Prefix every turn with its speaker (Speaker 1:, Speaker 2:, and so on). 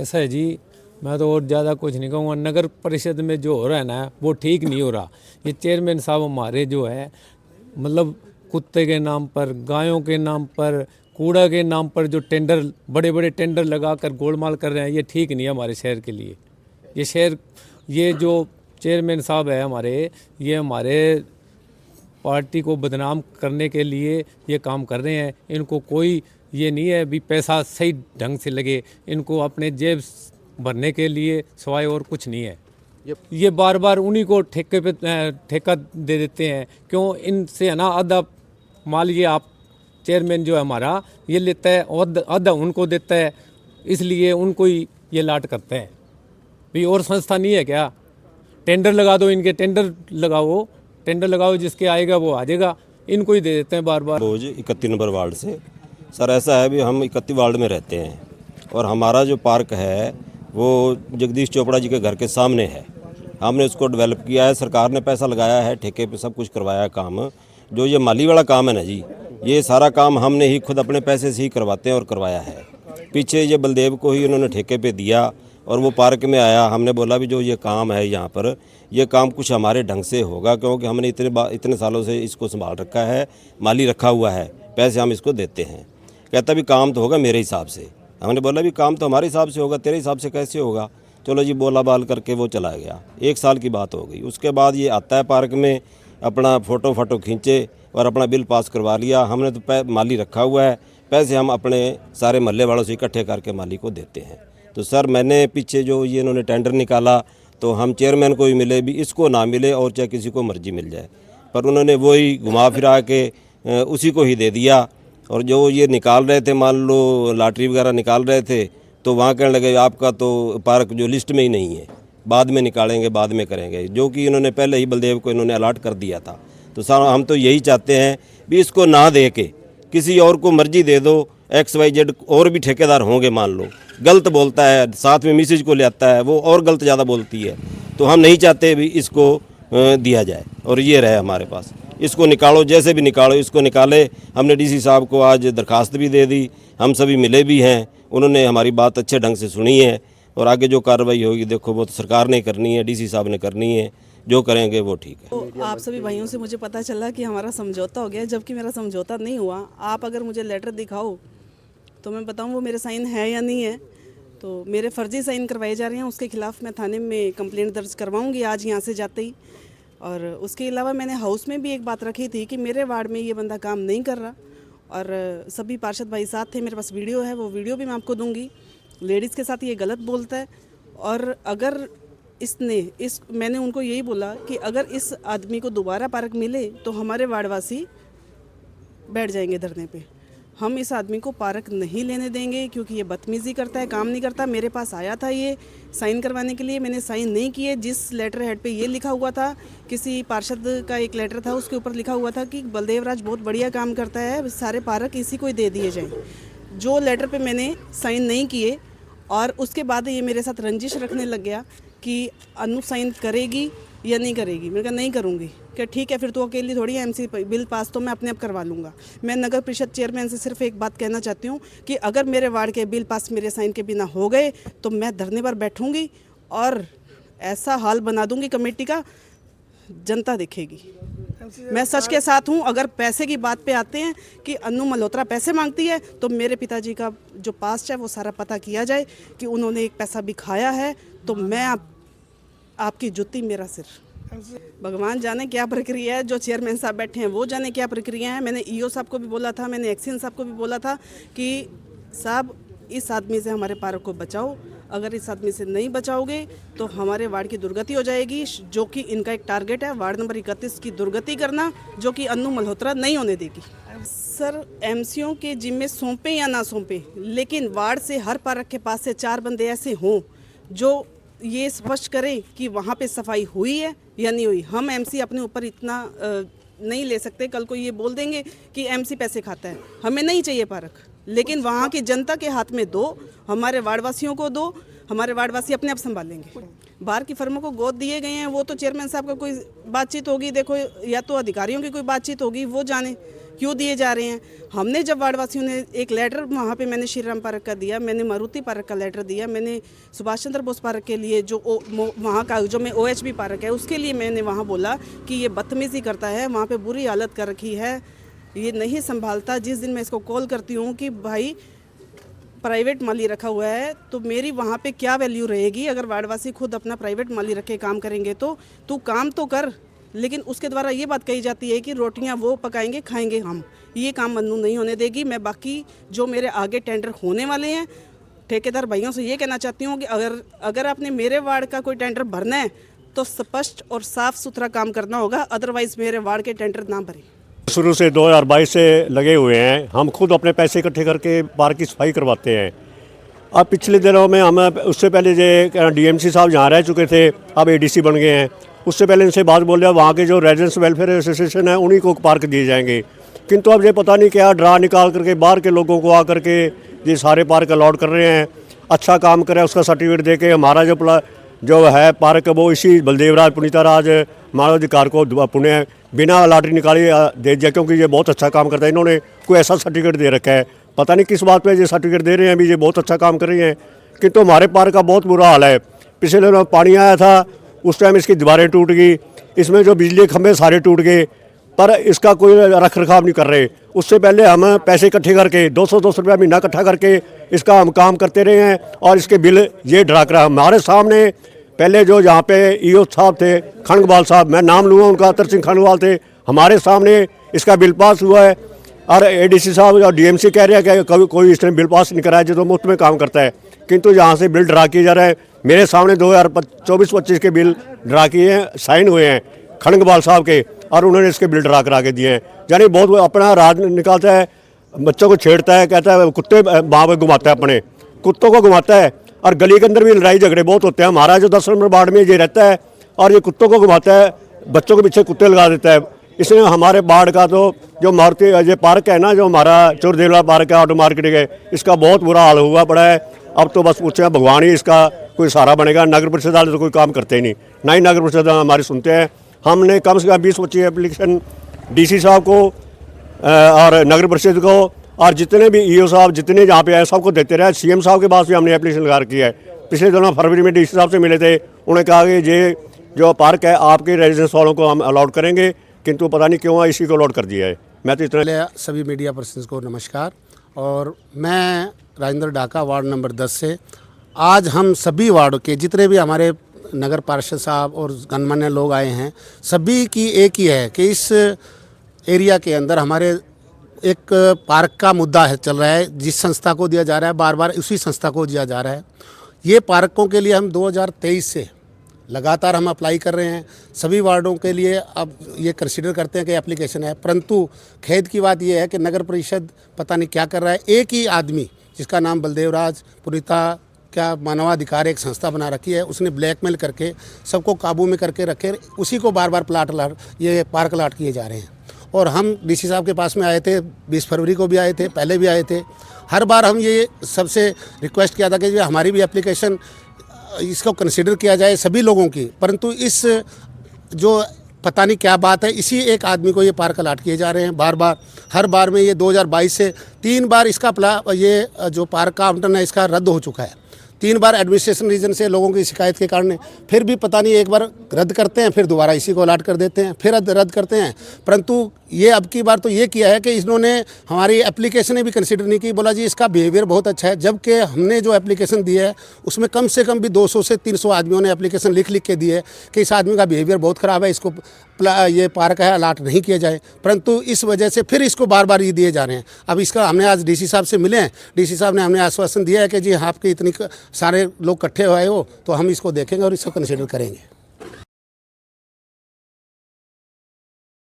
Speaker 1: ऐसा है जी, मैं तो और ज़्यादा कुछ नहीं कहूँगा। नगर परिषद में जो हो रहा है ना वो ठीक नहीं हो रहा। ये चेयरमैन साहब हमारे जो है मतलब कुत्ते के नाम पर, गायों के नाम पर, कूड़ा के नाम पर जो टेंडर, बड़े बड़े टेंडर लगाकर गोलमाल कर रहे हैं, ये ठीक नहीं है हमारे शहर के लिए। ये शहर, ये जो चेयरमैन साहब है हमारे, ये हमारे पार्टी को बदनाम करने के लिए ये काम कर रहे हैं। इनको कोई ये नहीं है भी पैसा सही ढंग से लगे, इनको अपने जेब भरने के लिए सिवाय और कुछ नहीं है। ये बार बार उन्हीं को ठेके पे ठेका दे देते हैं। क्यों? इनसे है ना आधा माल ये आप चेयरमैन जो है हमारा ये लेता है और आधा उनको देता है, इसलिए उनको ही ये लाट करते हैं। भी और संस्था नहीं है क्या? टेंडर लगा दो, इनके टेंडर लगाओ, जिसके आएगा वो आ जाएगा, इनको ही दे देते हैं बार बार।
Speaker 2: बोझ 31 नंबर वार्ड से। सर ऐसा है भी हम 31 वार्ड में रहते हैं और हमारा जो पार्क है वो जगदीश चोपड़ा जी के घर के सामने है। हमने उसको डेवलप किया है, सरकार ने पैसा लगाया है, ठेके पे सब कुछ करवाया है काम। जो ये माली वाला काम है ना जी, ये सारा काम हमने ही खुद अपने पैसे से ही करवाते हैं और करवाया है। पीछे ये बलदेव को ही उन्होंने ठेके पे दिया और वो पार्क में आया। हमने बोला भी जो ये काम है यहाँ पर, ये काम कुछ हमारे ढंग से होगा, क्योंकि हमने इतने सालों से इसको संभाल रखा है, माली रखा हुआ है, पैसे हम इसको देते हैं। कहता भी काम तो होगा मेरे हिसाब से। हमने बोला भी काम तो हमारे हिसाब से होगा, तेरे हिसाब से कैसे होगा? चलो जी, बोला बाल करके वो चला गया। 1 साल की बात हो गई। उसके बाद ये आता है पार्क में, अपना फ़ोटो खींचे और अपना बिल पास करवा लिया। हमने तो माली रखा हुआ है, पैसे हम अपने सारे मोहल्ले वालों से इकट्ठे करके माली को देते हैं। तो सर मैंने पीछे जो ये इन्होंने टेंडर निकाला तो हम चेयरमैन को ही मिले, भी इसको ना मिले और चाहे किसी को मर्जी मिल जाए, पर उन्होंने वही घुमा फिरा के उसी को ही दे दिया। और जो ये निकाल रहे थे, मान लो लॉटरी वगैरह निकाल रहे थे, तो वहाँ कहने लगे आपका तो पार्क जो लिस्ट में ही नहीं है, बाद में निकालेंगे, बाद में करेंगे, जो कि इन्होंने पहले ही बलदेव को इन्होंने अलॉट कर दिया था। तो सर हम तो यही चाहते हैं भी इसको ना दे के किसी और को मर्जी दे दो। XYZ और भी ठेकेदार होंगे, मान लो गलत बोलता है, साथ में मिसेज को ले आता है, वो और गलत ज़्यादा बोलती है, तो हम नहीं चाहते भी इसको दिया जाए और ये रहे हमारे पास। इसको निकालो, जैसे भी निकालो, इसको निकाले। हमने DC साहब को आज दरखास्त भी दे दी, हम सभी मिले भी हैं, उन्होंने हमारी बात अच्छे ढंग से सुनी है और आगे जो कार्रवाई होगी देखो वो तो सरकार ने करनी है, DC साहब ने करनी है, जो करेंगे वो ठीक है।
Speaker 3: तो आप सभी भाइयों से मुझे पता चला कि हमारा समझौता हो गया, जबकि मेरा समझौता नहीं हुआ। आप अगर मुझे लेटर दिखाओ तो मैं बताऊं वो मेरे साइन है या नहीं है। तो मेरे फर्जी साइन करवाए जा रहे हैं, उसके खिलाफ मैं थाने में कंप्लेंट दर्ज करवाऊंगी आज यहाँ से जाते ही। और उसके अलावा मैंने हाउस में भी एक बात रखी थी कि मेरे वार्ड में ये बंदा काम नहीं कर रहा, और सभी पार्षद भाई साथ थे, मेरे पास वीडियो है, वो वीडियो भी मैं आपको दूंगी। लेडीज़ के साथ ये गलत बोलता है। और अगर मैंने उनको यही बोला कि अगर इस आदमी को दोबारा पार्क मिले तो हमारे वार्डवासी बैठ जाएंगे धरने पे। हम इस आदमी को पार्क नहीं लेने देंगे, क्योंकि ये बदतमीज़ी करता है, काम नहीं करता। मेरे पास आया था ये साइन करवाने के लिए, मैंने साइन नहीं किए। जिस लेटर हेड पे ये लिखा हुआ था, किसी पार्षद का एक लेटर था, उसके ऊपर लिखा हुआ था कि बलदेव राज बहुत बढ़िया काम करता है, सारे पार्क इसी को ही दे दिए जाएँ। जो लेटर पे मैंने साइन नहीं किए, और उसके बाद ये मेरे साथ रंजिश रखने लग गया कि अनु साइन करेगी या नहीं करेगी। मैंने कहा नहीं करूँगी। क्या ठीक है, फिर तो अकेली थोड़ी MC बिल पास तो मैं अपने आप करवा लूँगा। मैं नगर परिषद चेयरमैन से सिर्फ एक बात कहना चाहती हूँ कि अगर मेरे वार्ड के बिल पास मेरे साइन के बिना हो गए तो मैं धरने पर बैठूँगी और ऐसा हाल बना दूँगी कमेटी का, जनता देखेगी। मैं सच के साथ हूँ। अगर पैसे की बात पे आते हैं कि अनु मल्होत्रा पैसे मांगती है, तो मेरे पिताजी का जो पास्ट है वो सारा पता किया जाए कि उन्होंने एक पैसा भी खाया है, तो मैं आपकी जुत्ती मेरा सिर। भगवान जाने क्या प्रक्रिया है, जो चेयरमैन साहब बैठे हैं वो जाने क्या प्रक्रिया है। मैंने EO साहब को भी बोला था, मैंने एक्सीन साहब को भी बोला था कि साहब इस आदमी से हमारे पार्क को बचाओ, अगर इस आदमी से नहीं बचाओगे तो हमारे वार्ड की दुर्गति हो जाएगी, जो कि इनका एक टारगेट है, वार्ड नंबर 31 की दुर्गति करना, जो कि अनु मल्होत्रा नहीं होने देगी। सर MCओं के जिम्मे सौंपें या ना सौंपें, लेकिन वार्ड से हर पार्क के पास से 4 बंदे ऐसे हों जो ये स्पष्ट करें कि वहाँ पे सफाई हुई है या नहीं हुई। हम MC अपने ऊपर इतना नहीं ले सकते। कल को ये बोल देंगे कि MC पैसे खाता है, हमें नहीं चाहिए पार्क, लेकिन वहाँ की जनता के हाथ में दो, हमारे वार्डवासियों को दो, हमारे वार्डवासी अपने आप संभालेंगे। बाहर की फर्मों को गोद दिए गए हैं, वो तो चेयरमैन साहब का कोई बातचीत होगी, देखो, या तो अधिकारियों की कोई बातचीत होगी, वो जाने, क्यों दिए जा रहे हैं? हमने जब वार्डवासियों ने एक लेटर वहाँ पे मैंने श्री राम पार्क का दिया, मैंने मारुति पार्क का लेटर दिया, मैंने सुभाष चंद्र बोस पार्क के लिए जो वहाँ का जो में OHB पार्क है उसके लिए मैंने वहाँ बोला कि ये बदतमीज़ी करता है, वहाँ पे बुरी हालत कर रखी है, ये नहीं संभालता। जिस दिन मैं इसको कॉल करती हूँ कि भाई प्राइवेट माली रखा हुआ है, तो मेरी वहाँ पे क्या वैल्यू रहेगी? अगर वार्डवासी खुद अपना प्राइवेट माली रख के काम करेंगे तो तू काम तो कर, लेकिन उसके द्वारा ये बात कही जाती है कि रोटियां वो पकाएंगे खाएंगे हम। ये काम मन्नू नहीं होने देगी। मैं बाकी जो मेरे आगे टेंडर होने वाले हैं ठेकेदार भाइयों से ये कहना चाहती हूँ कि अगर आपने मेरे वार्ड का कोई टेंडर भरना है तो स्पष्ट और साफ सुथरा काम करना होगा, अदरवाइज़ मेरे वार्ड के टेंडर ना भरें।
Speaker 4: शुरू से 2022 से लगे हुए हैं, हम खुद अपने पैसे इकट्ठे करके पार्क की सफाई करवाते हैं। अब पिछले दिनों में हम उससे पहले जो DMC साहब जहाँ रह चुके थे अब ADC बन गए हैं, उससे पहले इनसे बात बोल रहा वहाँ के जो रेजिडेंट्स वेलफेयर एसोसिएशन है उन्हीं को पार्क दिए जाएंगे। किंतु अब ये पता नहीं क्या ड्रा निकाल करके बाहर के लोगों को आकर के ये सारे पार्क अलॉट कर रहे हैं। अच्छा काम करे उसका सर्टिफिकेट दे के हमारा जो है पार्क वो इसी बलदेवराज पुनीताराज मानवाधिकार को पुण्य बिना लॉटरी निकाले दे दिया, क्योंकि ये बहुत अच्छा काम करता है। इन्होंने कोई ऐसा सर्टिफिकेट दे रखा है, पता नहीं किस बात पे ये सर्टिफिकेट दे रहे हैं। अभी ये बहुत अच्छा काम कर रही हैं, किंतु हमारे पार्क का बहुत बुरा हाल है। पिछले दिनों पानी आया था, उस टाइम इसकी दीवारें टूट गई, इसमें जो बिजली के खंभे सारे टूट गए, पर इसका कोई रख रखाव नहीं कर रहे। उससे पहले हम पैसे इकट्ठे करके 200 रुपया महीना इकट्ठा करके इसका हम काम करते रहे हैं और इसके बिल ये ड्रा करा। हमारे सामने पहले जो यहाँ पे EO साहब थे, खंडगवाल साहब, मैं नाम लूँगा उनका, अतर सिंह खंडगवाल थे, हमारे सामने इसका बिल पास हुआ है। और ADC साहब और DMC कह रहे हैं कि कोई इसने बिल पास नहीं कराया, जो तो मुफ्त में काम करता है, किंतु यहाँ से बिल ड्रा किए जा रहे हैं। मेरे सामने 2024-25 के बिल ड्रा किए हैं, साइन हुए हैं खंडगवाल साहब के, और उन्होंने इसके बिल ड्रा करा के दिए हैं। यानी बहुत अपना राज निकालता है, बच्चों को छेड़ता है, कहता है कुत्ते वहाँ पर घुमाता है, अपने कुत्तों को घुमाता है। और गली के अंदर भी लड़ाई झगड़े बहुत होते हैं। हमारा जो 10 नंबर वार्ड में ये रहता है और ये कुत्तों को घुमाता है, बच्चों के पीछे कुत्ते लगा देता है। इसलिए हमारे वार्ड का तो जो मारुति ये पार्क है ना, जो हमारा चोरदेवला पार्क है, ऑटो मार्केट है, इसका बहुत बुरा हाल हुआ पड़ा है। अब तो बस पूछे भगवान ही इसका कोई सहारा बनेगा। नगर परिषद वाले तो कोई काम करते ही नहीं, ना ही नगर परिषद हमारे सुनते हैं। हमने कम से कम 20-25 एप्लीकेशन DC साहब को और नगर परिषद को और जितने भी EO साहब जितने जहाँ पे आए सबको देते रहे। CM साहब के पास भी हमने एप्लीकेशन लगा रखी है। पिछले दिनों फरवरी में DC साहब से मिले थे, उन्होंने कहा कि ये जो पार्क है आपके रेजिडेंस वालों को हम अलॉट करेंगे, किंतु पता नहीं क्यों इसी को अलॉट कर दिया है। मैं तो इतना
Speaker 5: सभी मीडिया पर्सन को नमस्कार। और मैं राजेंद्र डाका वार्ड नंबर 10 से आज हम सभी वार्डों के जितने भी हमारे नगर पार्षद साहब और गणमान्य लोग आए हैं, सभी की एक ही है कि इस एरिया के अंदर हमारे एक पार्क का मुद्दा है चल रहा है, जिस संस्था को दिया जा रहा है, बार बार उसी संस्था को दिया जा रहा है। ये पार्कों के लिए हम 2023 से लगातार हम अप्लाई कर रहे हैं सभी वार्डों के लिए। अब ये कंसीडर करते हैं कि एप्लीकेशन है, परंतु खेद की बात यह है कि नगर परिषद पता नहीं क्या कर रहा है। एक ही आदमी जिसका नाम बलदेवराज पुनीता क्या मानवाधिकार एक संस्था बना रखी है, उसने ब्लैकमेल करके सबको काबू में करके रखे, उसी को बार बार प्लाट ये पार्क अलाट किए जा रहे हैं। और हम DC साहब के पास में आए थे, 20 फरवरी को भी आए थे, पहले भी आए थे। हर बार हम ये सबसे रिक्वेस्ट किया था कि हमारी भी एप्लीकेशन इसको कंसिडर किया जाए सभी लोगों की, परंतु इस जो पता नहीं क्या बात है, इसी एक आदमी को ये पार्क अलाट किए जा रहे हैं बार बार। हर बार में ये 2022 से 3 बार इसका ये जो पार्क का आवंटन है इसका रद्द हो चुका है। 3 बार एडमिनिस्ट्रेशन रीजन से लोगों की शिकायत के कारण, फिर भी पता नहीं एक बार रद्द करते हैं, फिर दोबारा इसी को अलाट कर देते हैं, फिर रद्द करते हैं। परंतु ये अब की बार तो ये किया है कि इन्होंने हमारी एप्लीकेशन भी कंसिडर नहीं की, बोला जी इसका बिहेवियर बहुत अच्छा है, जबकि हमने जो एप्लीकेशन दी है उसमें कम से कम भी 200 से 300 आदमियों ने एप्लीकेशन लिख के दी है कि इस आदमी का बिहेवियर बहुत ख़राब है, इसको ये पार्क है अलाट नहीं किया जाए। परंतु इस वजह से फिर इसको बार बार ये दिए जा रहे हैं। अब इसका हमने आज DC साहब से मिले हैं, DC साहब ने हमें आश्वासन दिया है कि जी आपके इतनी सारे लोग इकट्ठे हुए हो तो हम इसको देखेंगे और इसको कंसिडर करेंगे।